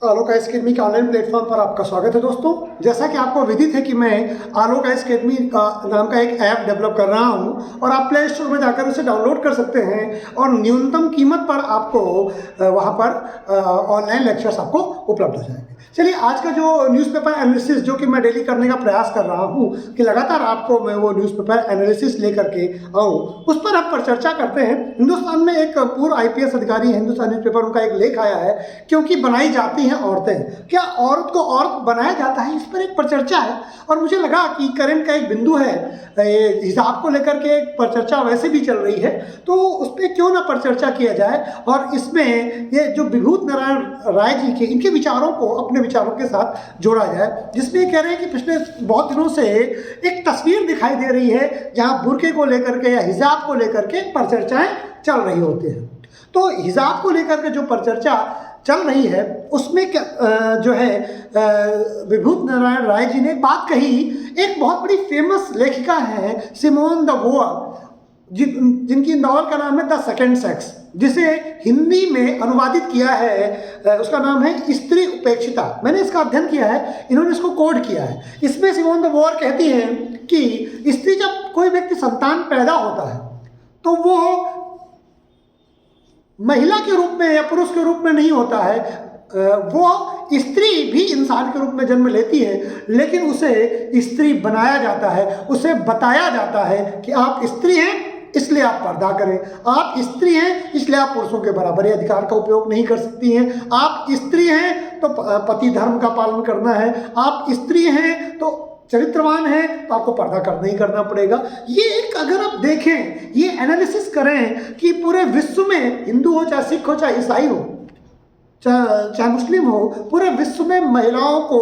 आलोक IAS academy के online platform पर आपका स्वागत है दोस्तों। जैसा कि आपको विदित है कि मैं आलोक आईएएस अकेडमी का नाम का एक ऐप डेवलप कर रहा हूं और आप प्ले स्टोर में जाकर उसे डाउनलोड कर सकते हैं और न्यूनतम कीमत पर आपको वहां पर ऑनलाइन लेक्चर्स आपको उपलब्ध हो जाएंगे। चलिए, आज का जो न्यूज़पेपर एनालिसिस जो कि मैं डेली करने का प्रयास कर रहा हूं कि लगातार आपको मैं वो न्यूज़पेपर एनालिसिस लेकर के आऊँ, उस पर हम पर चर्चा करते हैं। हिंदुस्तान में एक पूर्व आईपीएस अधिकारी हिंदुस्तान न्यूज़पेपर उनका एक लेख आया है, क्योंकि बनाई जाती हैं औरतें, क्या औरत को औरत बनाया जाता है, इस पर एक परिचर्चा है। और मुझे लगा कि करंट का एक बिंदु है, हिजाब को लेकर के एक परिचर्चा वैसे भी चल रही है, तो उस पर क्यों ना परिचर्चा किया जाए और इसमें ये जो विभूत नारायण राय जी के इनके विचारों को अपने विचारों के साथ जोड़ा जाए, जिसमें ये कह रहे हैं कि पिछले बहुत दिनों से एक तस्वीर दिखाई दे रही है जहाँ बुर्के को लेकर के या हिजाब को लेकर के परिचर्चाएं चल रही होती हैं। तो हिजाब को लेकर के जो परिचर्चा चल रही है उसमें जो है विभूत नारायण राय जी ने एक बात कही। एक बहुत बड़ी फेमस लेखिका है सिमोन द बोअर, जिनकी नॉवल का नाम है द सेकंड सेक्स, जिसे हिंदी में अनुवादित किया है, उसका नाम है स्त्री उपेक्षिता। मैंने इसका अध्ययन किया है, इन्होंने इसको कोड किया है। इसमें सिमोन द बोअर कहती हैं कि स्त्री, जब कोई व्यक्ति संतान पैदा होता है तो वो महिला के रूप में या पुरुष के रूप में नहीं होता है, वो स्त्री भी इंसान के रूप में जन्म लेती है, लेकिन उसे स्त्री बनाया जाता है, उसे बताया जाता है कि आप स्त्री हैं इसलिए आप पर्दा करें, आप स्त्री हैं इसलिए आप पुरुषों के बराबर अधिकार का उपयोग नहीं कर सकती हैं, आप स्त्री हैं तो पति धर्म का पालन करना है, आप स्त्री हैं तो चरित्रवान है तो आपको पर्दा करना ही करना पड़ेगा। ये एक, अगर आप देखें, ये एनालिसिस करें कि पूरे विश्व में, हिंदू हो चाहे सिख हो चाहे ईसाई हो चाहे मुस्लिम हो, पूरे विश्व में महिलाओं को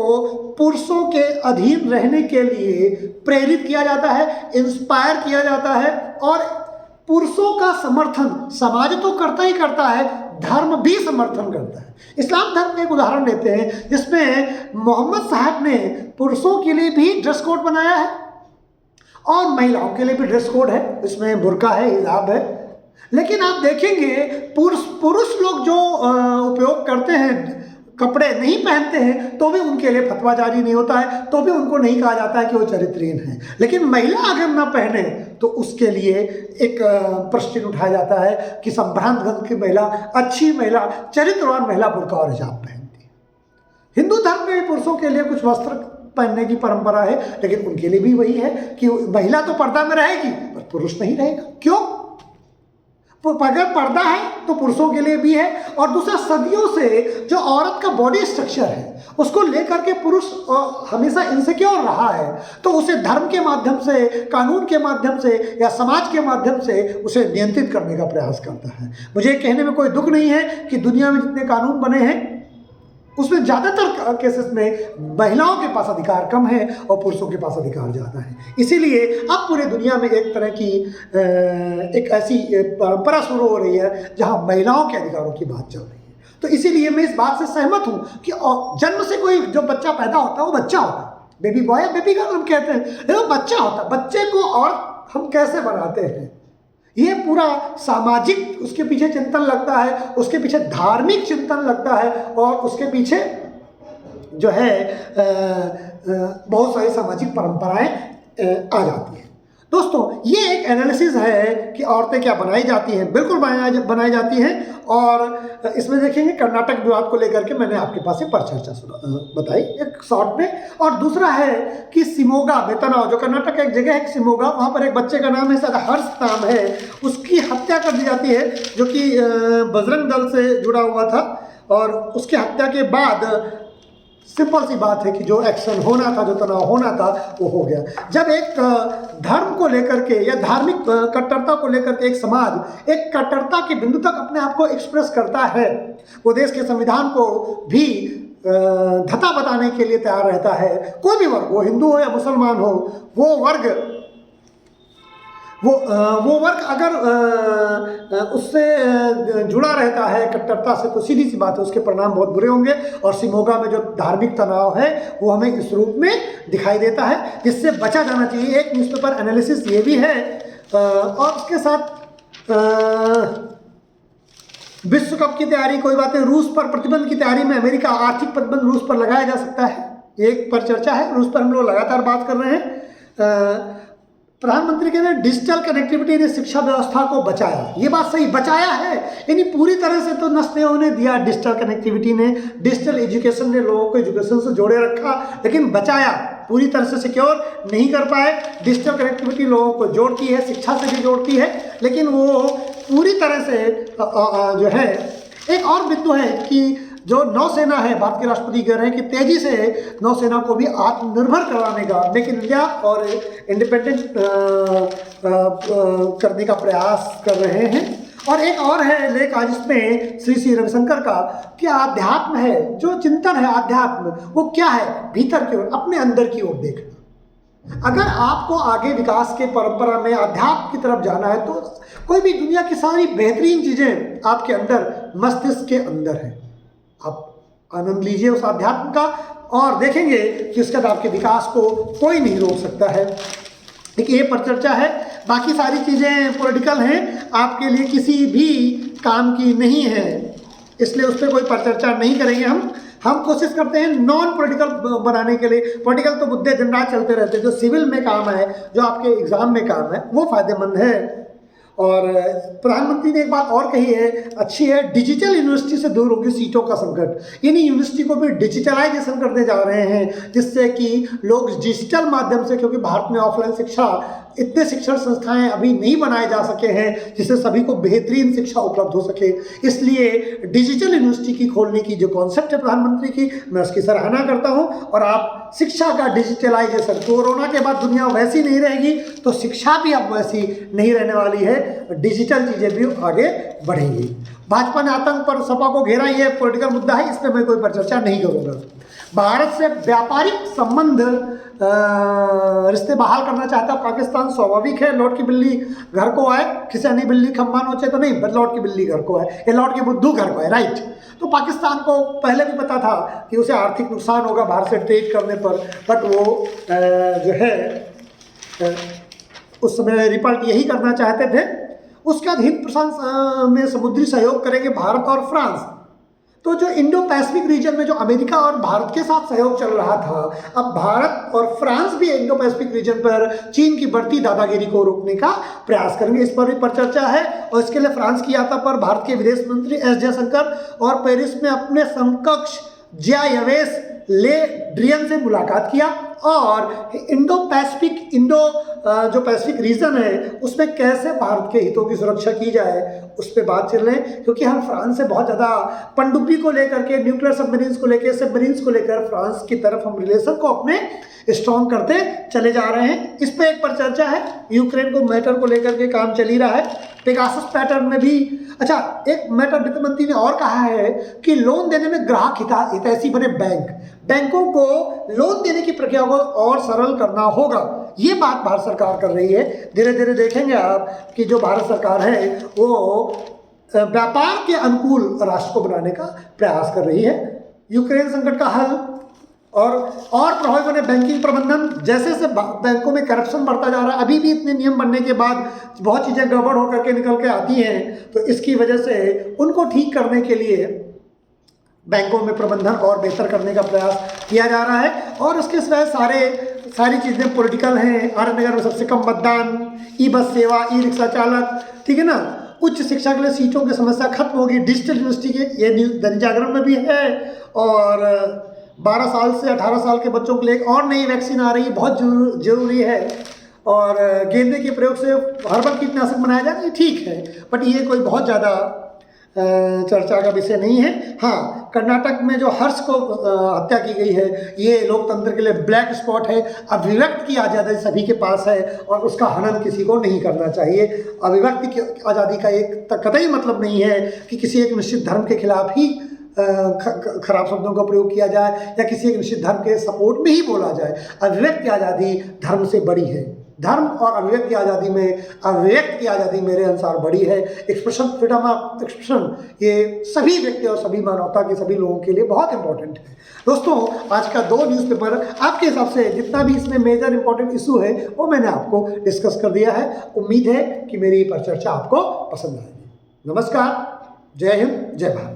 पुरुषों के अधीन रहने के लिए प्रेरित किया जाता है, इंस्पायर किया जाता है, और पुरुषों का समर्थन समाज तो करता ही करता है, धर्म भी समर्थन करता है। इस्लाम धर्म का एक उदाहरण लेते हैं, जिसमें मोहम्मद साहब ने पुरुषों के लिए भी ड्रेस कोड बनाया है और महिलाओं के लिए भी ड्रेस कोड है, इसमें बुर्का है, हिजाब है। लेकिन आप देखेंगे पुरुष लोग जो उपयोग करते हैं, कपड़े नहीं पहनते हैं, तो भी उनके लिए फतवा जारी नहीं होता है, तो भी उनको नहीं कहा जाता है कि वो चरित्रहीन है। लेकिन महिला अगर ना पहने तो उसके लिए एक प्रश्न उठाया जाता है कि संभ्रांत वर्ग की महिला, अच्छी महिला, चरित्रवान महिला बुर्का और हिजाब पहनती है। हिंदू धर्म में भी पुरुषों के लिए कुछ वस्त्र पहनने की परंपरा है, लेकिन उनके लिए भी वही है कि महिला तो पर्दा में रहेगी पर पुरुष नहीं रहेगा। क्यों? अगर पर्दा है तो पुरुषों के लिए भी है, और दूसरा, सदियों से जो औरत का बॉडी स्ट्रक्चर है उसको लेकर के पुरुष हमेशा इनसिक्योर रहा है, तो उसे धर्म के माध्यम से, कानून के माध्यम से या समाज के माध्यम से उसे नियंत्रित करने का प्रयास करता है। मुझे कहने में कोई दुख नहीं है कि दुनिया में जितने कानून बने हैं उसमें ज़्यादातर केसेस में महिलाओं के पास अधिकार कम है और पुरुषों के पास अधिकार ज़्यादा है। इसीलिए अब पूरे दुनिया में एक तरह की एक ऐसी परंपरा शुरू हो रही है जहां महिलाओं के अधिकारों की बात चल रही है। तो इसीलिए मैं इस बात से सहमत हूं कि जन्म से कोई जो बच्चा पैदा होता है वो बच्चा होता है, बेबी बॉय या बेबी गर्ल हम कहते हैं, लेकिन वो बच्चा होता है। बच्चे को और हम कैसे बनाते हैं, ये पूरा सामाजिक उसके पीछे चिंतन लगता है, उसके पीछे धार्मिक चिंतन लगता है, और उसके पीछे जो है बहुत सारी सामाजिक परंपराएं आ जाती हैं। दोस्तों, ये एक एनालिसिस है कि औरतें क्या बनाई जाती हैं। बिल्कुल बनाई जाती हैं, और इसमें देखेंगे कर्नाटक विवाद को लेकर के मैंने आपके पास परिचर्चा बताई एक शॉर्ट में। और दूसरा है कि शिमोगा में तनाव, जो कर्नाटक का एक जगह है शिमोगा, वहाँ पर एक बच्चे का नाम है, शायद हर्ष नाम है, उसकी हत्या कर दी जाती है, जो कि बजरंग दल से जुड़ा हुआ था। और उसकी हत्या के बाद सिंपल सी बात है कि जो एक्शन होना था, जो तनाव होना था, वो हो गया। जब एक धर्म को लेकर के या धार्मिक कट्टरता को लेकर के एक समाज एक कट्टरता के बिंदु तक अपने आप को एक्सप्रेस करता है, वो देश के संविधान को भी धता बताने के लिए तैयार रहता है। कोई भी वर्ग, वो हिंदू हो या मुसलमान हो, वो वर्ग अगर उससे जुड़ा रहता है कट्टरता से, तो सीधी सी बात है उसके परिणाम बहुत बुरे होंगे। और शिमोगा में जो धार्मिक तनाव है वो हमें इस रूप में दिखाई देता है, जिससे बचा जाना चाहिए। एक न्यूज़पेपर एनालिसिस ये भी है, और उसके साथ विश्व कप की तैयारी कोई बात नहीं, रूस पर प्रतिबंध की तैयारी में अमेरिका आर्थिक प्रतिबंध रूस पर लगाया जा सकता है, एक पर चर्चा है, रूस पर हम लोग लगातार बात कर रहे हैं। प्रधानमंत्री कह रहे हैं डिजिटल कनेक्टिविटी ने शिक्षा व्यवस्था को बचाया, ये बात सही, बचाया है, यानी पूरी तरह से तो नष्ट नहीं होने दिया। डिजिटल कनेक्टिविटी ने, डिजिटल एजुकेशन ने लोगों को एजुकेशन से जोड़े रखा, लेकिन बचाया, पूरी तरह से सिक्योर नहीं कर पाए। डिजिटल कनेक्टिविटी लोगों को जोड़ती है, शिक्षा से भी जोड़ती है, लेकिन वो पूरी तरह से जो है। एक और बिंदु है कि जो नौसेना है, भारत के राष्ट्रपति कह रहे हैं कि तेजी से नौसेना को भी आत्मनिर्भर कराने का, मेक इन इंडिया और इंडिपेंडेंट करने का प्रयास कर रहे हैं। और एक और है लेख आज इसमें श्री रविशंकर का, कि आध्यात्म है, जो चिंतन है आध्यात्म, वो क्या है, भीतर की ओर, अपने अंदर की ओर देखना। अगर आपको आगे विकास के परंपरा में अध्यात्म की तरफ जाना है, तो कोई भी दुनिया की सारी बेहतरीन चीज़ें आपके अंदर, मस्तिष्क के अंदर है। आप आनंद लीजिए उस अध्यात्म का और देखेंगे कि उसके बाद आपके विकास को कोई नहीं रोक सकता है। एक ये पर चर्चा है, बाकी सारी चीज़ें पॉलिटिकल हैं, आपके लिए किसी भी काम की नहीं है, इसलिए उस पर कोई पर चर्चा नहीं करेंगे। हम कोशिश करते हैं नॉन पॉलिटिकल बनाने के लिए। पॉलिटिकल तो मुद्दे दिन रात चलते रहते हैं, जो सिविल में काम है, जो आपके एग्जाम में काम है, वो फायदेमंद है। और प्रधानमंत्री ने एक बात और कही है, अच्छी है, डिजिटल यूनिवर्सिटी से दूर होगी सीटों का संकट, यानी यूनिवर्सिटी को भी डिजिटलाइजेशन करने जा रहे हैं, जिससे कि लोग डिजिटल माध्यम से, क्योंकि भारत में ऑफलाइन शिक्षा, इतने शिक्षण संस्थाएं अभी नहीं बनाए जा सके हैं जिससे सभी को बेहतरीन शिक्षा उपलब्ध हो सके, इसलिए डिजिटल यूनिवर्सिटी की खोलने की जो कॉन्सेप्ट है प्रधानमंत्री की, मैं उसकी सराहना करता हूं। और आप शिक्षा का डिजिटलाइजेशन, कोरोना के बाद दुनिया वैसी नहीं रहेगी तो शिक्षा भी अब वैसी नहीं रहने वाली है, डिजिटल चीज़ें भी आगे बढ़ेंगी। भाजपा ने आतंक पर सपा को घेरा, ये पॉलिटिकल मुद्दा है, इस पर मैं कोई पर चर्चा नहीं करूँगा। भारत से व्यापारिक संबंध रिश्ते बहाल करना चाहता है पाकिस्तान, स्वाभाविक है, लौट की बिल्ली घर को आए, खिसियानी बिल्ली खम्बा नोचे तो नहीं, लौट की बिल्ली घर को आए, या लौट के बुद्धू घर को आए, राइट। तो पाकिस्तान को पहले भी पता था कि उसे आर्थिक नुकसान होगा भारत से ट्रेड करने पर, बट वो जो है उस समय रिपल्ट यही करना चाहते थे। उसके बाद हिंद प्रशांत में समुद्री सहयोग करेंगे भारत और फ्रांस। तो जो इंडो पैसिफिक रीजन में जो अमेरिका और भारत के साथ सहयोग चल रहा था, अब भारत और फ्रांस भी इंडो पैसिफिक रीजन पर चीन की बढ़ती दादागिरी को रोकने का प्रयास करेंगे, इस पर भी पर चर्चा है। और इसके लिए फ्रांस की यात्रा पर भारत के विदेश मंत्री एस जयशंकर और पेरिस में अपने समकक्ष ज़ायवेस ले ड्रियन से मुलाकात किया और इंडो जो पैसिफिक रीजन है उसमें कैसे भारत के हितों की सुरक्षा की जाए उस पर बात चल रहे हैं। क्योंकि हम फ्रांस से बहुत ज़्यादा पनडुब्बी को लेकर के, न्यूक्लियर सबमरीन्स को लेकर फ्रांस की तरफ हम रिलेशन को अपने स्ट्रॉन्ग करते चले जा रहे हैं। इस पर एक पर चर्चा है, यूक्रेन को मैटर को लेकर के काम चल ही रहा है। पेगासस पैटर्न में भी अच्छा एक मैटर वित्त मंत्री ने और कहा है कि लोन देने में ग्राहक हितैषी बने बैंकों को लोन देने की प्रक्रिया को और सरल करना होगा, ये बात भारत सरकार कर रही है। धीरे धीरे देखेंगे आप कि जो भारत सरकार है वो व्यापार के अनुकूल राष्ट्र को बनाने का प्रयास कर रही है। यूक्रेन संकट का हल और प्रभावी बने बैंकिंग प्रबंधन, जैसे जैसे बैंकों में करप्शन बढ़ता जा रहा है, अभी भी इतने नियम बनने के बाद बहुत चीज़ें गड़बड़ होकर के निकल के आती हैं, तो इसकी वजह से उनको ठीक करने के लिए बैंकों में प्रबंधन और बेहतर करने का प्रयास किया जा रहा है। और उसके सिवाय सारी चीज़ें पॉलिटिकल हैं। आनंदनगर में सबसे कम मतदान, ई बस सेवा, ई रिक्शा चालक, ठीक है ना, उच्च शिक्षा के लिए सीटों की समस्या खत्म होगी, डिजिटल यूनिवर्सिटी के, ये न्यूज़ दैनिक जागरण में भी है। और 12 साल से 18 साल के बच्चों के लिए एक और नई वैक्सीन आ रही है, बहुत जरूरी है। और गेंदे के प्रयोग से हर्बल कीटनाशक बनाया जा रहा है, ठीक है, बट ये कोई बहुत ज़्यादा चर्चा का विषय नहीं है। हाँ, कर्नाटक में जो हर्ष को हत्या की गई है, ये लोकतंत्र के लिए ब्लैक स्पॉट है। अभिव्यक्ति की आज़ादी सभी के पास है और उसका हनन किसी को नहीं करना चाहिए। अभिव्यक्ति की आज़ादी का एक कतई मतलब नहीं है कि किसी एक निश्चित धर्म के खिलाफ ही खराब शब्दों का प्रयोग किया जाए या किसी एक निश्चित धर्म के सपोर्ट में ही बोला जाए। अभिव्यक्ति आज़ादी धर्म से बड़ी है। धर्म और अभिव्यक्ति आज़ादी में अभिव्यक्ति की आज़ादी मेरे अनुसार बड़ी है। एक्सप्रेशन, फ्रीडम ऑफ एक्सप्रेशन, ये सभी व्यक्ति और सभी मानवता के सभी लोगों के लिए बहुत इंपॉर्टेंट है। दोस्तों, आज का 2 न्यूज़पेपर आपके हिसाब से जितना भी इसमें मेजर इंपॉर्टेंट इशू है वो मैंने आपको डिस्कस कर दिया है। उम्मीद है कि मेरी ये परिचर्चा आपको पसंद आएगी। नमस्कार। जय हिंद, जय भारत।